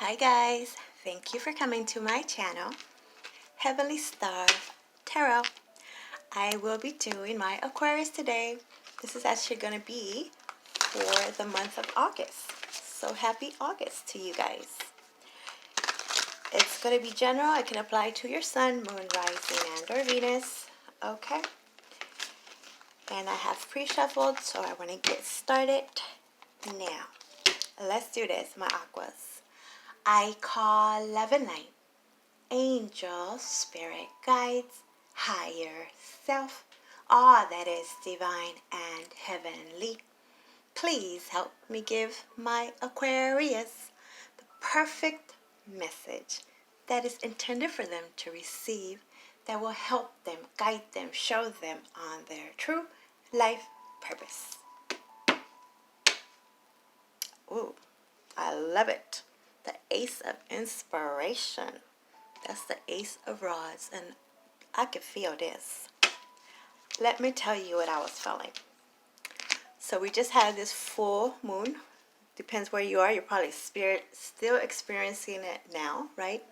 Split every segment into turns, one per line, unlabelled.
Hi guys, thank you for coming to my channel, Heavenly Star Tarot. I will be doing my Aquarius today. This is actually going to be for the month of August. So happy August to you guys. It's going to be general. It can apply to your sun, moon, rising, and or Venus. Okay. And I have pre-shuffled, so I want to get started now. Let's do this, my Aquas. I call love and light, angels, spirit guides, higher self, all that is divine and heavenly. Please help me give my Aquarius the perfect message that is intended for them to receive, that will help them, guide them, show them on their true life purpose. Ooh, I love it. The Ace of Inspiration. That's the Ace of Rods, and I could feel this. Let me tell you what I was feeling. So we just had this full moon. Depends where you are. You're probably still experiencing it now, right?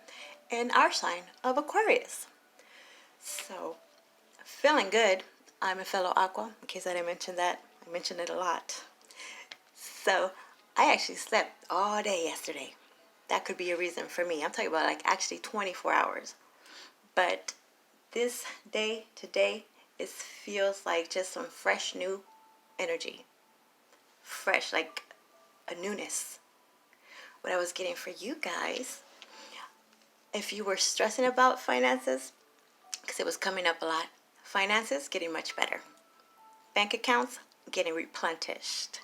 In our sign of Aquarius. So, feeling good. I'm a fellow Aqua, in case I didn't mention that. I mentioned it a lot. So, I actually slept all day yesterday. That could be a reason for me. I'm talking about like actually 24 hours. But this day, today, it feels like just some fresh new energy. Fresh, like a newness. What I was getting for you guys, if you were stressing about finances, because it was coming up a lot, finances getting much better. Bank accounts getting replenished.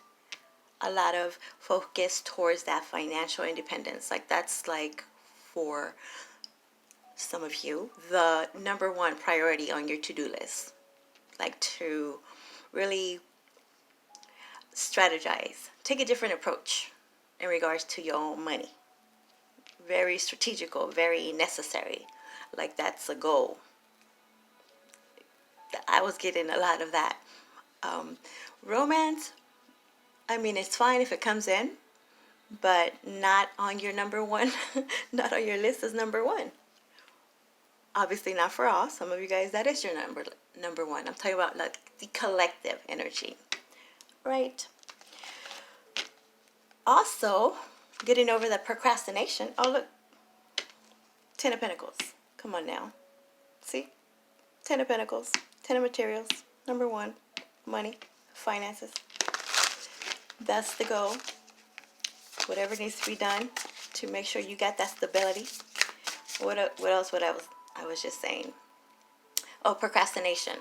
A lot of focus towards that financial independence. Like that's like for some of you the number one priority on your to-do list. Like to really strategize, take a different approach in regards to your own money. Very strategical, very necessary. Like that's a goal. I was getting a lot of that. Romance, I mean, it's fine if it comes in, but not on your number one, not on your list as number one. Obviously not for all. Some of you guys, that is your number one. I'm talking about like the collective energy, right? Also, getting over the procrastination. Oh, look. 10 of Pentacles. Come on now. See? 10 of Pentacles. 10 of Materials. Number one. Money. Finances. That's the goal. Whatever needs to be done to make sure you got that stability. What else? I was just saying. Oh, procrastination.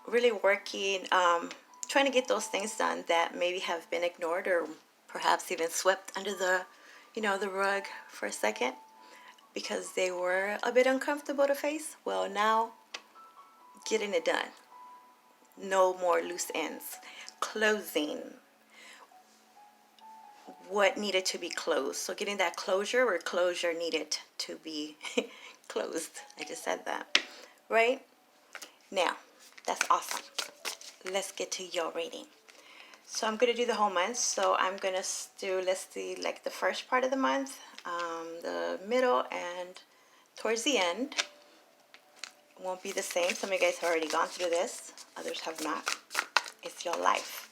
Really working, trying to get those things done that maybe have been ignored or perhaps even swept under the, the rug for a second because they were a bit uncomfortable to face. Well, now getting it done. No more loose ends. Closing what needed to be closed. So getting that closure where closure needed to be closed. I just said that. Right? Now, that's awesome. Let's get to your reading. So I'm going to do the whole month. So I'm going to do, let's see, like the first part of the month, the middle, and towards the end. It won't be the same. Some of you guys have already gone through this. Others have not. It's your life.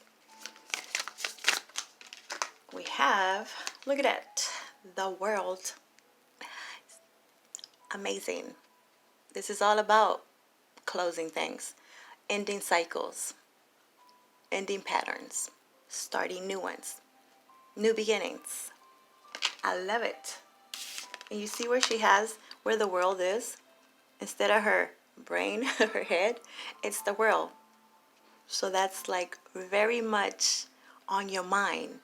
We have, look at that, the world. Amazing. This is all about closing things, ending cycles, ending patterns, starting new ones, new beginnings. I love it. And you see where she has, where the world is? Instead of her brain, her head, it's the world. So that's like very much on your mind.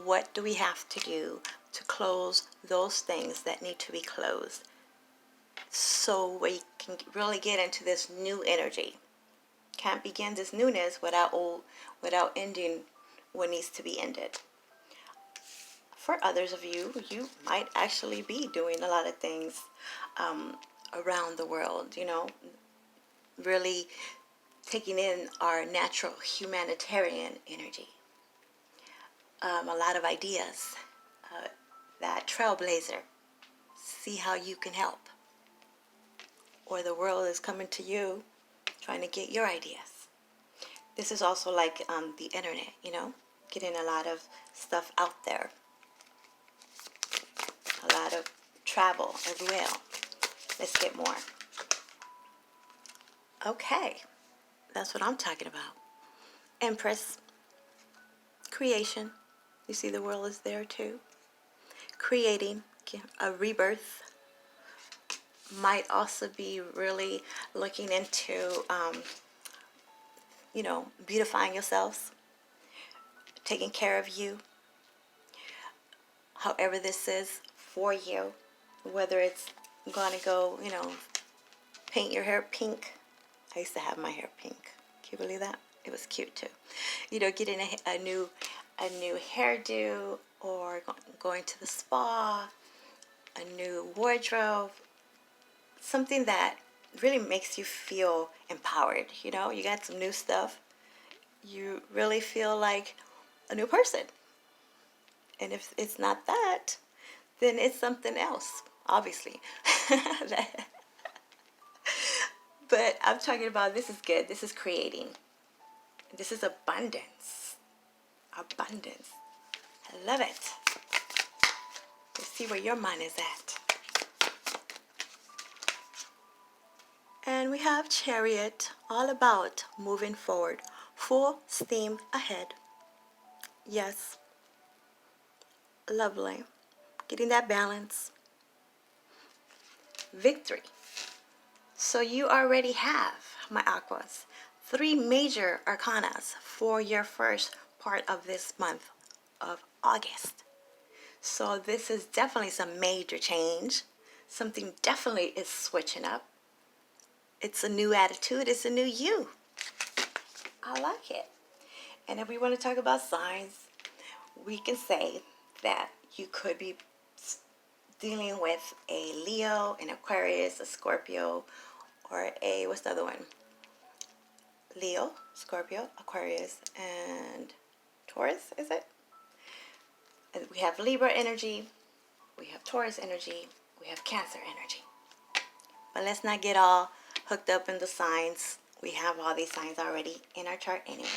What do we have to do to close those things that need to be closed so we can really get into this new energy? Can't begin this newness without ending what needs to be ended. For others of you, you might actually be doing a lot of things around the world, really taking in our natural humanitarian energy. A lot of ideas, that trailblazer. See how you can help. Or the world is coming to you trying to get your ideas. This is also like the internet, you know, getting a lot of stuff out there. A lot of travel as well. Let's get more. Okay, that's what I'm talking about. Empress, creation. You see the world is there too. Creating, a rebirth. Might also be really looking into, you know, beautifying yourselves, taking care of you, however this is for you, whether it's going to go, you know, paint your hair pink. I used to have my hair pink. Can you believe that? It was cute too. You know, getting a new hairdo, or going to the spa, a new wardrobe, something that really makes you feel empowered. You know, you got some new stuff. You really feel like a new person. And if it's not that, then it's something else, obviously. But I'm talking about, this is good. This is creating. This is abundance. Abundance. I love it. Let's see where your mind is at. And we have Chariot, all about moving forward. Full steam ahead. Yes. Lovely. Getting that balance. Victory. So you already have, my Aquas, 3 major arcanas for your first part of this month of August. So this is definitely some major change. Something definitely is switching up. It's a new attitude. It's a new you. I like it. And if we want to talk about signs, we can say that you could be dealing with a Leo, an Aquarius, a Scorpio, or a, what's the other one? Leo, Scorpio, Aquarius, and Taurus, is it? And we have Libra energy, we have Taurus energy, we have Cancer energy. But let's not get all hooked up in the signs. We have all these signs already in our chart anyway.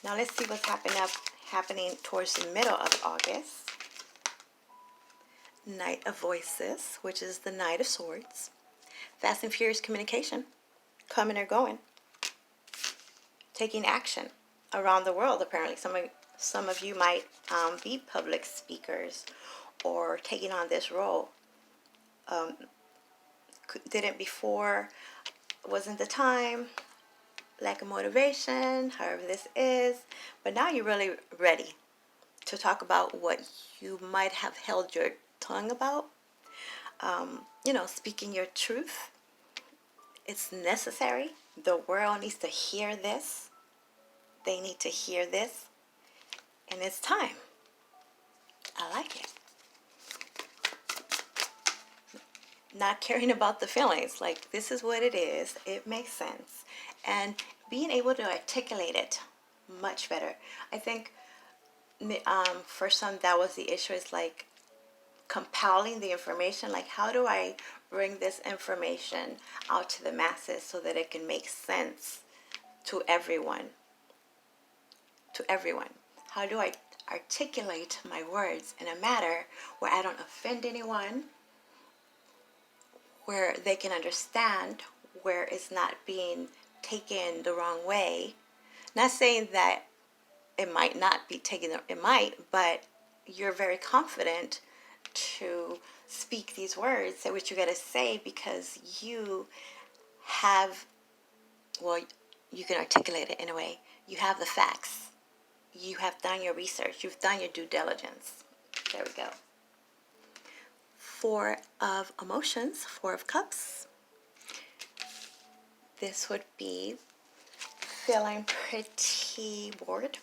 Now let's see what's happening towards the middle of August. Knight of Voices, which is the Knight of Swords. Fast and furious communication, coming or going. Taking action around the world, apparently. Some of you might be public speakers or taking on this role. Didn't before, wasn't the time, lack of motivation, however this is. But now you're really ready to talk about what you might have held your tongue about. You know, speaking your truth. It's necessary. The world needs to hear this. They need to hear this. And it's time. I like it. Not caring about the feelings. Like, this is what it is. It makes sense. And being able to articulate it much better. I think for some that was the issue. It's like compiling the information. Like, how do I bring this information out to the masses so that it can make sense to everyone? To everyone. How do I articulate my words in a manner where I don't offend anyone, where they can understand, where it's not being taken the wrong way? Not saying that it might not be taken, it might, but you're very confident to speak these words, say what you got to say, because you have, well, you can articulate it in a way. You have the facts. You have done your research. You've done your due diligence. There we go. 4 of Emotions, 4 of Cups. This would be feeling pretty bored,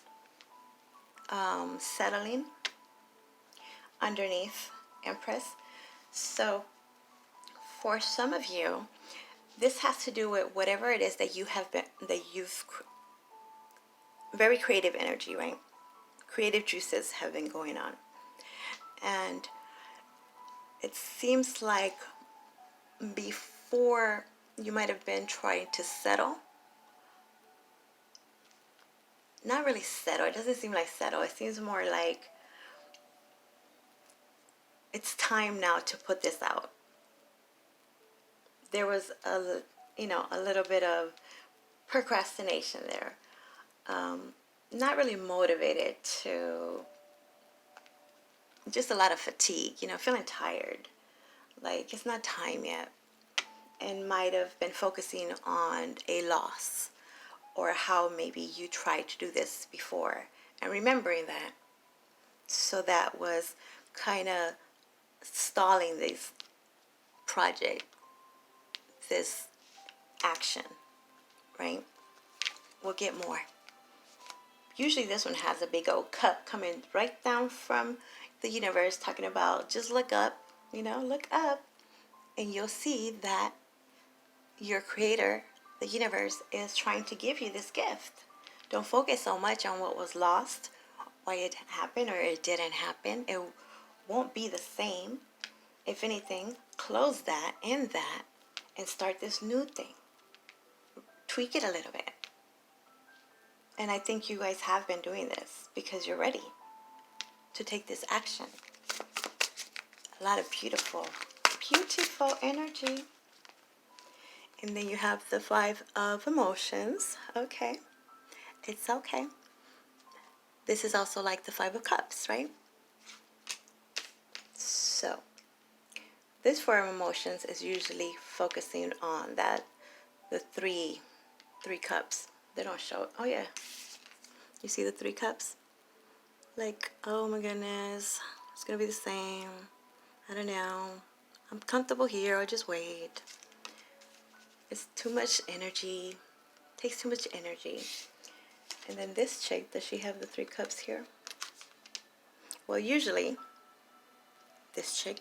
settling underneath Empress. So for some of you, this has to do with whatever it is that you have been, that you've, very creative energy, right? Creative juices have been going on. And It seems like before you might have been trying to settle. Not really settle. It doesn't seem like settle. It seems more like it's time now to put this out. There was a little bit of procrastination there. Not really motivated to, just a lot of fatigue, feeling tired. Like it's not time yet. And might have been focusing on a loss or how maybe you tried to do this before and remembering that. So that was kind of stalling this project, this action, right? We'll get more. Usually this one has a big old cup coming right down from the universe talking about just look up, look up, and you'll see that your creator, the universe, is trying to give you this gift. Don't focus so much on what was lost, why it happened or it didn't happen. It won't be the same. If anything, close that, end that, and start this new thing. Tweak it a little bit. And I think you guys have been doing this because you're ready to take this action. A lot of beautiful, beautiful energy. And then you have the 5 of emotions. Okay. It's okay. This is also like the 5 of cups, right? So, this 4 of emotions is usually focusing on that, the three cups. They don't show it. Oh, yeah. You see the 3 cups? Like, oh my goodness. It's going to be the same. I don't know. I'm comfortable here. I'll just wait. It's too much energy. Takes too much energy. And then this chick, does she have the 3 cups here? Well, usually, this chick,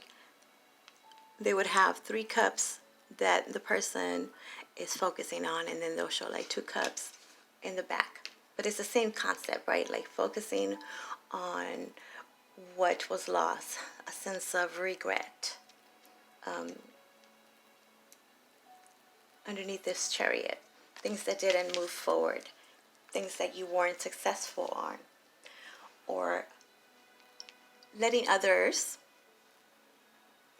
they would have 3 cups that the person is focusing on, and then they'll show like 2 cups in the back. But it's the same concept, right? Like focusing on what was lost, a sense of regret. Underneath this chariot, things that didn't move forward, things that you weren't successful on, or letting others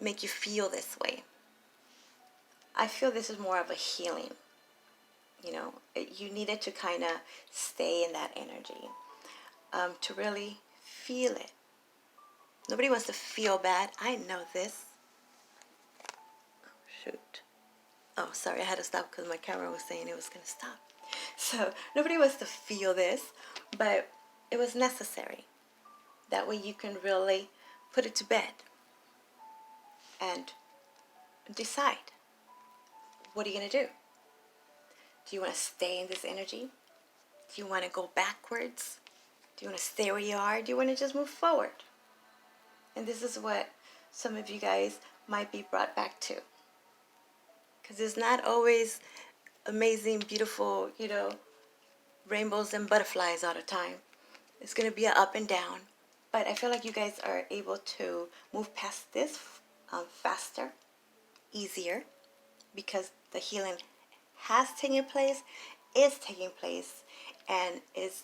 make you feel this way. I feel this is more of a healing. You needed to kind of stay in that energy to really feel it. Nobody wants to feel bad. I know this. Shoot. Oh, sorry, I had to stop because my camera was saying it was going to stop. So nobody wants to feel this, but it was necessary. That way you can really put it to bed and decide. What are you going to do? Do you want to stay in this energy? Do you want to go backwards? Do you want to stay where you are? Do you want to just move forward? And this is what some of you guys might be brought back to. Because it's not always amazing, beautiful, rainbows and butterflies all the time. It's going to be an up and down. But I feel like you guys are able to move past this faster, easier, because the healing has taken place, is taking place, and is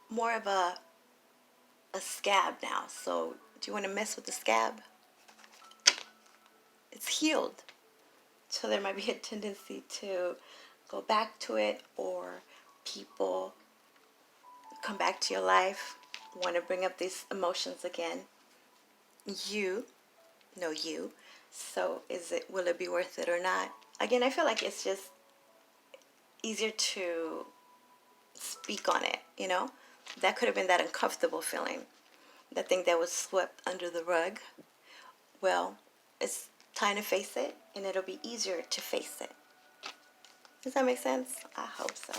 more of a scab now. So do you want to mess with the scab? It's healed. So there might be a tendency to go back to it, or people come back to your life, want to bring up these emotions again. You. So will it be worth it or not? Again, I feel like it's just easier to speak on it, That could have been that uncomfortable feeling. That thing that was swept under the rug. Well, it's time to face it, and it'll be easier to face it. Does that make sense? I hope so.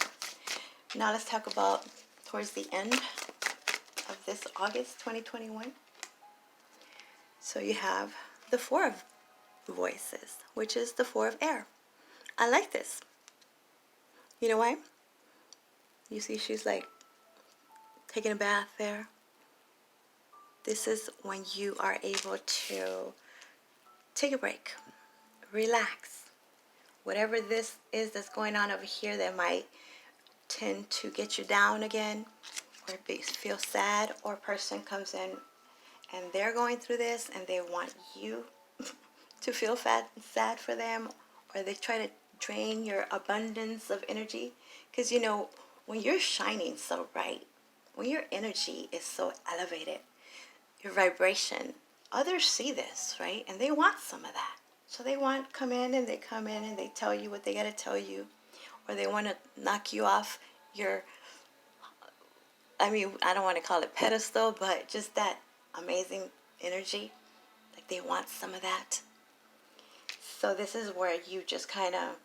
Now let's talk about towards the end of this August 2021. So you have the 4 of voices, which is the 4 of air. I like this. You know why? You see she's like taking a bath there. This is when you are able to take a break, relax. Whatever this is that's going on over here that might tend to get you down again, or feel sad, or a person comes in and they're going through this and they want you to feel sad for them, or they try to drain your abundance of energy. Because you know, when you're shining so bright, when your energy is so elevated, your vibration, others see this, right? And they want some of that. So they come in and they tell you what they got to tell you, or they want to knock you off your, I mean, I don't want to call it pedestal, but just that amazing energy. Like they want some of that. So this is where you just kind of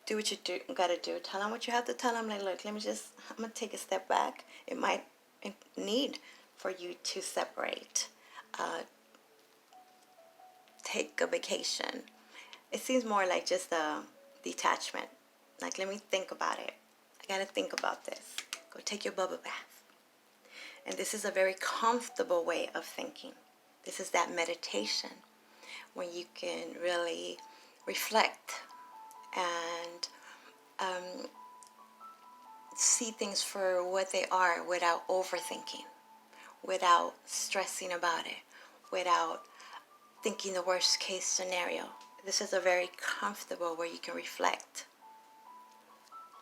do what you got to do. Tell them what you have to tell them. Like, look, I'm going to take a step back. It might need for you to separate. Take a vacation. It seems more like just a detachment. Like, let me think about it. I got to think about this. Go take your bubble bath. And this is a very comfortable way of thinking. This is that meditation when you can really reflect and see things for what they are without overthinking, without stressing about it, without thinking the worst case scenario. This is a very comfortable where you can reflect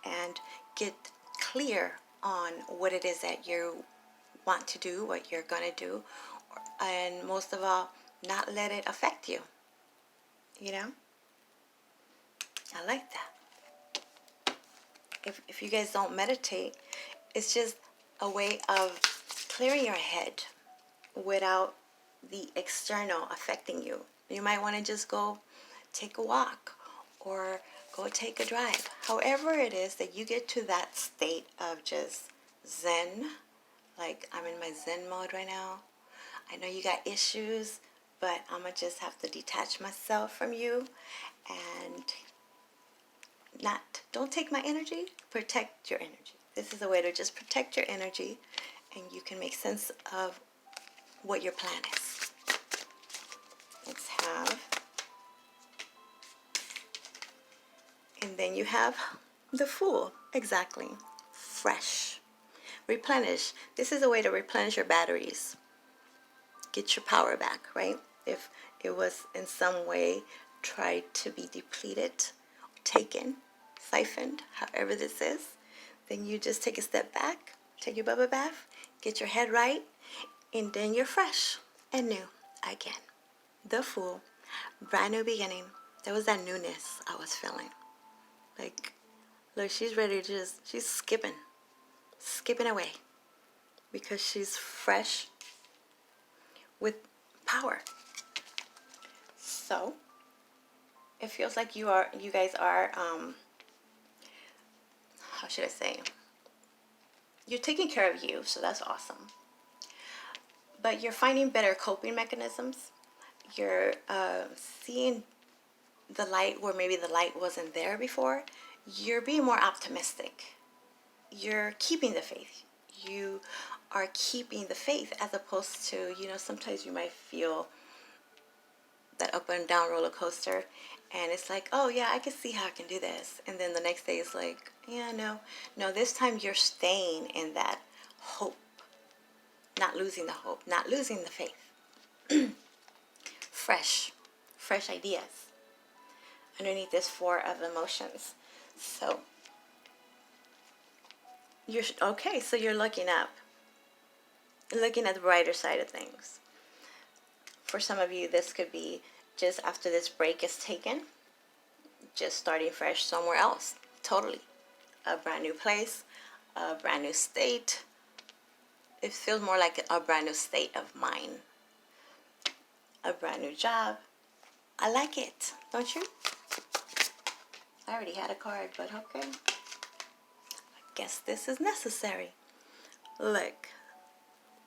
and get clear on what it is that you want to do, what you're going to do, and most of all, not let it affect you. You know? I like that. If you guys don't meditate, it's just a way of clearing your head without the external affecting you. You might want to just go take a walk or go take a drive. However it is that you get to that state of just zen, like I'm in my zen mode right now. I know you got issues, but I'm going to just have to detach myself from you and don't take my energy, protect your energy. This is a way to just protect your energy, and you can make sense of what your plan is. Let's have, and then you have the Fool. Exactly. Fresh. Replenish. This is a way to replenish your batteries. Get your power back, right? If it was in some way tried to be depleted, taken, siphoned, however this is, then you just take a step back, take your bubble bath, get your head right, and then you're fresh and new again. The Fool. Brand new beginning. There was that newness I was feeling. Like, look, she's ready to she's skipping away because she's fresh with power. So, it feels like you guys are, how should I say? You're taking care of you, so that's awesome. But you're finding better coping mechanisms. You're seeing the light where maybe the light wasn't there before. You're being more optimistic. You're keeping the faith. You are keeping the faith as opposed to, you know, sometimes you might feel that up and down roller coaster and it's like, oh yeah, I can see how I can do this. And then the next day it's like, yeah, no, this time you're staying in that hope. Not losing the hope, not losing the faith. Fresh ideas underneath this Four of Emotions. So you're okay. So you're looking at the brighter side of things. For some of you, this could be just after this break is taken, just starting fresh somewhere else. Totally, a brand new place, a brand new state. It feels more like a brand new state of mind. A brand new job. I like it, don't you? I already had a card, but okay. I guess this is necessary. Look,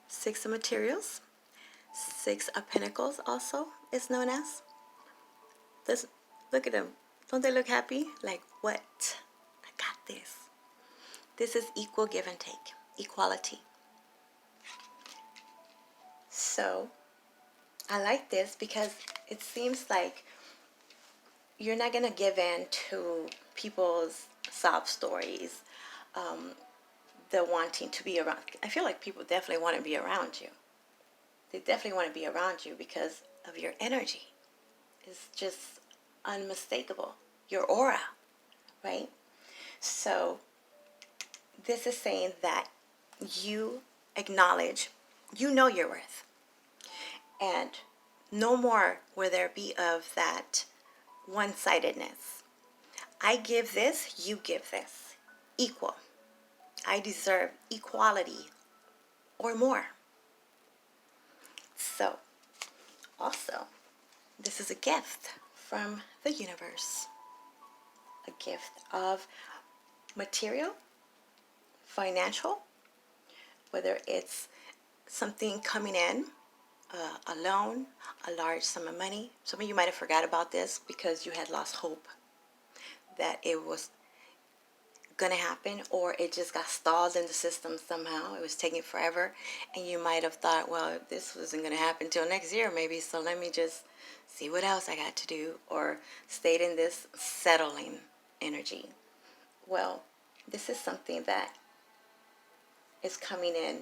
Six of Materials, Six of Pentacles also is known as. This, look at them. Don't they look happy? Like, what? I got this. This is equal give and take, equality. So I like this because it seems like you're not going to give in to people's sob stories, the wanting to be around. I feel like people definitely want to be around you. They definitely want to be around you because of your energy. It's just unmistakable. Your aura, right? So this is saying that you acknowledge, you know your worth. And no more will there be of that one-sidedness. I give this, you give this. Equal. I deserve equality or more. So, also, this is a gift from the universe. A gift of material, financial, whether it's something coming in, a loan, a large sum of money. Some of you might have forgot about this because you had lost hope that it was going to happen, or it just got stalled in the system somehow. It was taking forever, and you might have thought, well, this wasn't going to happen till next year maybe, so let me just see what else I got to do, or stayed in this settling energy. Well, this is something that is coming in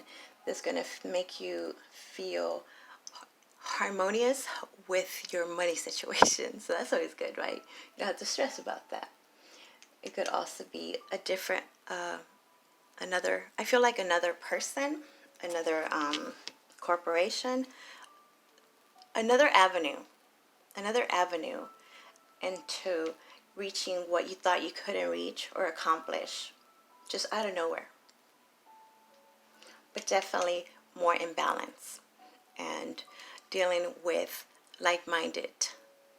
that's going to make you feel harmonious with your money situation. So that's always good, right? You don't have to stress about that. It could also be a different, I feel like another person, another corporation, another avenue into reaching what you thought you couldn't reach or accomplish, just out of nowhere. But definitely more in balance and dealing with like-minded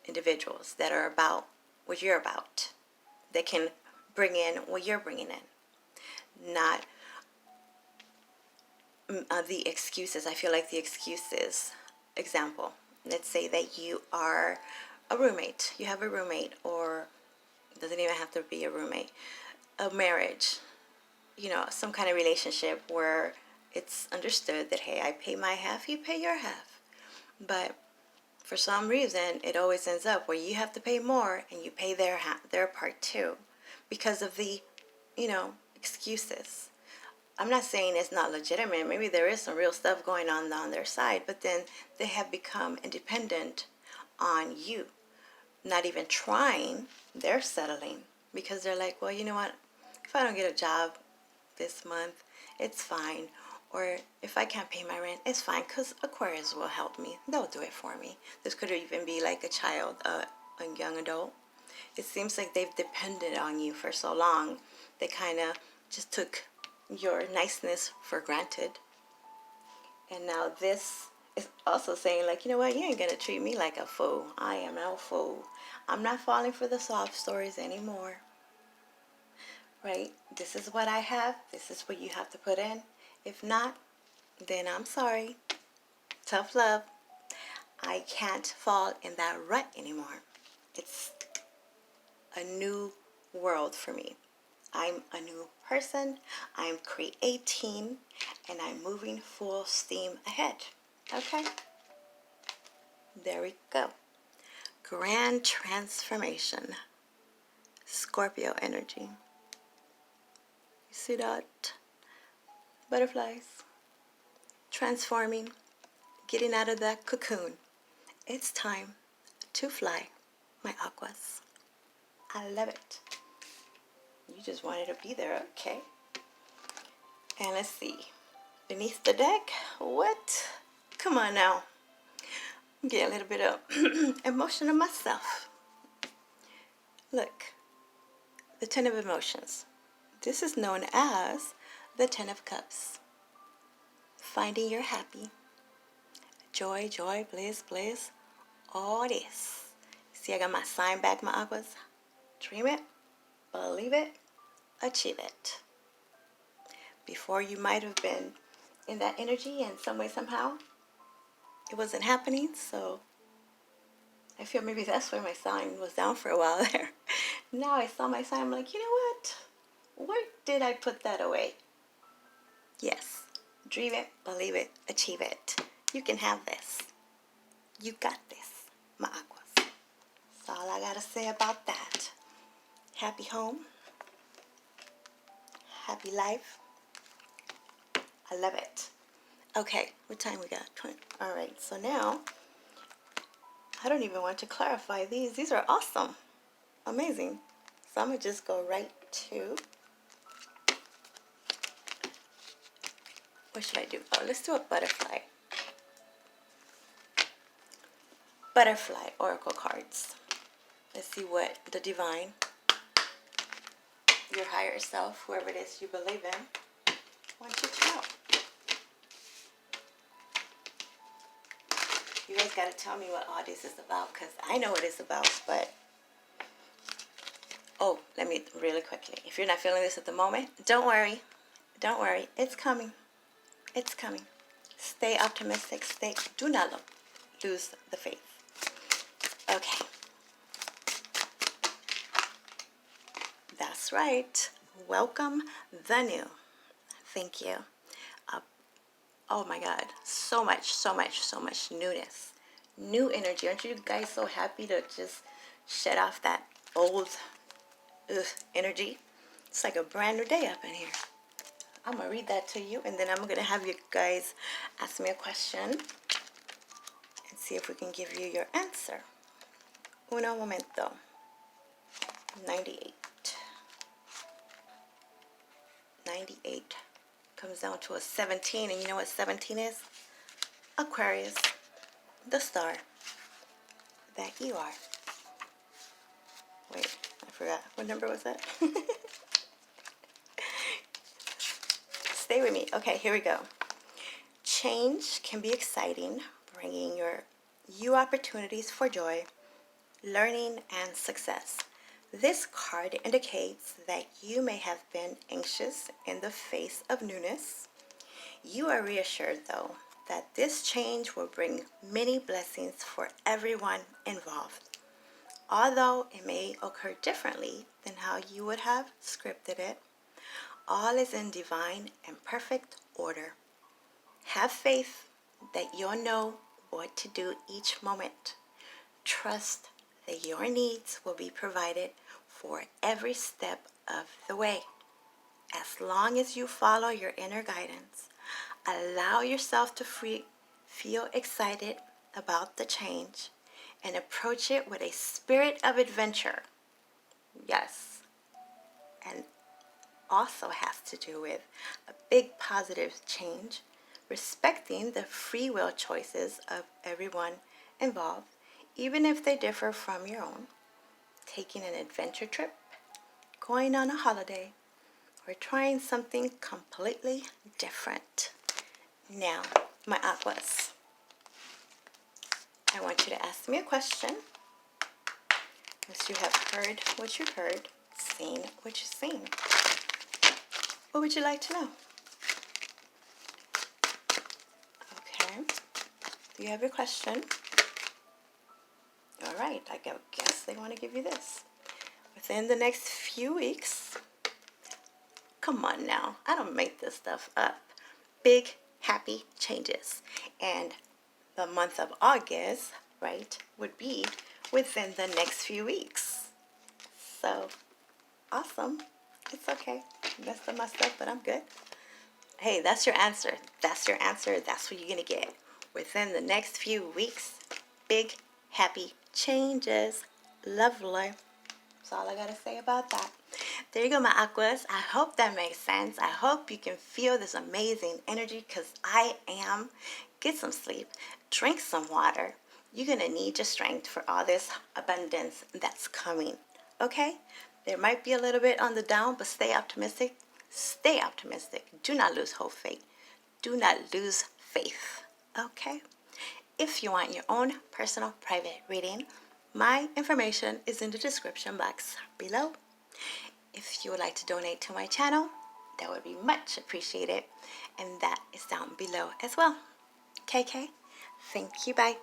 individuals that are about what you're about. They can bring in what you're bringing in, not the excuses. I feel like the excuses, example, let's say that you are a roommate. You have a roommate, or it doesn't even have to be a roommate, a marriage, some kind of relationship where it's understood that, hey, I pay my half, you pay your half. But for some reason, it always ends up where you have to pay more and you pay their part too, because of the, excuses. I'm not saying it's not legitimate. Maybe there is some real stuff going on their side, but then they have become independent on you. Not even trying, they're settling because they're like, well, you know what? If I don't get a job this month, it's fine. Or if I can't pay my rent, it's fine because Aquarius will help me. They'll do it for me. This could even be like a child, a young adult. It seems like they've depended on you for so long. They kind of just took your niceness for granted. And now this is also saying, like, you know what? You ain't going to treat me like a fool. I am no fool. I'm not falling for the sob stories anymore. Right? This is what I have. This is what you have to put in. If not, then I'm sorry. Tough love. I can't fall in that rut anymore. It's a new world for me. I'm a new person. I'm creating, and I'm moving full steam ahead. Okay? There we go. Grand transformation. Scorpio energy. You see that? Butterflies. Transforming. Getting out of that cocoon. It's time to fly, my aquas. I love it. You just wanted to be there, okay. And let's see. Beneath the deck, what? Come on now. Get a little bit of emotion of myself. Look, the Ten of Emotions. This is known as the Ten of Cups. Finding your happy. Joy, joy, bliss, bliss. All this. See, I got my sign back, my aquas. Dream it, believe it, achieve it. Before, you might have been in that energy in some way, somehow. It wasn't happening, so I feel maybe that's why my sign was down for a while there. Now I saw my sign, I'm like, you know what? Where did I put that away? Yes. Dream it, believe it, achieve it. You can have this. You got this, my Aquas. That's all I gotta say about that. Happy home. Happy life. I love it. Okay, what time we got? 20. All right, so now, I don't even want to clarify these. These are awesome. Amazing. So I'm going to just go right to, what should I do? Oh, let's do a butterfly. Butterfly Oracle cards. Let's see what the divine, your higher self, whoever it is you believe in, wants you to know. You guys got to tell me what all this is about, because I know what it's about, but oh, let me really quickly. If you're not feeling this at the moment, don't worry. Don't worry. It's coming. It's coming. Stay optimistic. Do not lose the faith. Okay. That's right. Welcome the new. Thank you. Oh my God. So much newness. New energy. Aren't you guys so happy to just shed off that old energy? It's like a brand new day up in here. I'm going to read that to you, and then I'm going to have you guys ask me a question and see if we can give you your answer. Uno momento. 98. 98 comes down to a 17, and you know what 17 is? Aquarius, the star that you are. Wait, I forgot. What number was that? Stay with me. Okay, here we go. Change can be exciting, bringing you opportunities for joy, learning, and success. This card indicates that you may have been anxious in the face of newness. You are reassured, though, that this change will bring many blessings for everyone involved. Although it may occur differently than how you would have scripted it, all is in divine and perfect order. Have faith that you'll know what to do each moment. Trust that your needs will be provided for every step of the way. As long as you follow your inner guidance, allow yourself to feel excited about the change and approach it with a spirit of adventure. Yes. And also has to do with a big positive change, respecting the free will choices of everyone involved, even if they differ from your own, taking an adventure trip, going on a holiday, or trying something completely different. Now, my Aquas, I want you to ask me a question. Once you have heard what you've heard, seen what you've seen. What would you like to know? Okay. Do you have your question? All right. I guess they want to give you this. Within the next few weeks, come on now. I don't make this stuff up. Big, happy changes. And the month of August, right, would be within the next few weeks. So, awesome. It's okay. Messed up my stuff, but I'm good. Hey, that's your answer. That's your answer. That's what you're going to get. Within the next few weeks, big, happy changes. Lovely. That's all I got to say about that. There you go, my Aquas. I hope that makes sense. I hope you can feel this amazing energy, because I am. Get some sleep. Drink some water. You're going to need your strength for all this abundance that's coming. Okay? There might be a little bit on the down, but stay optimistic. Stay optimistic. Do not lose hope, faith. Do not lose faith. Okay? If you want your own personal private reading, my information is in the description box below. If you would like to donate to my channel, that would be much appreciated. And that is down below as well. KK, thank you. Bye.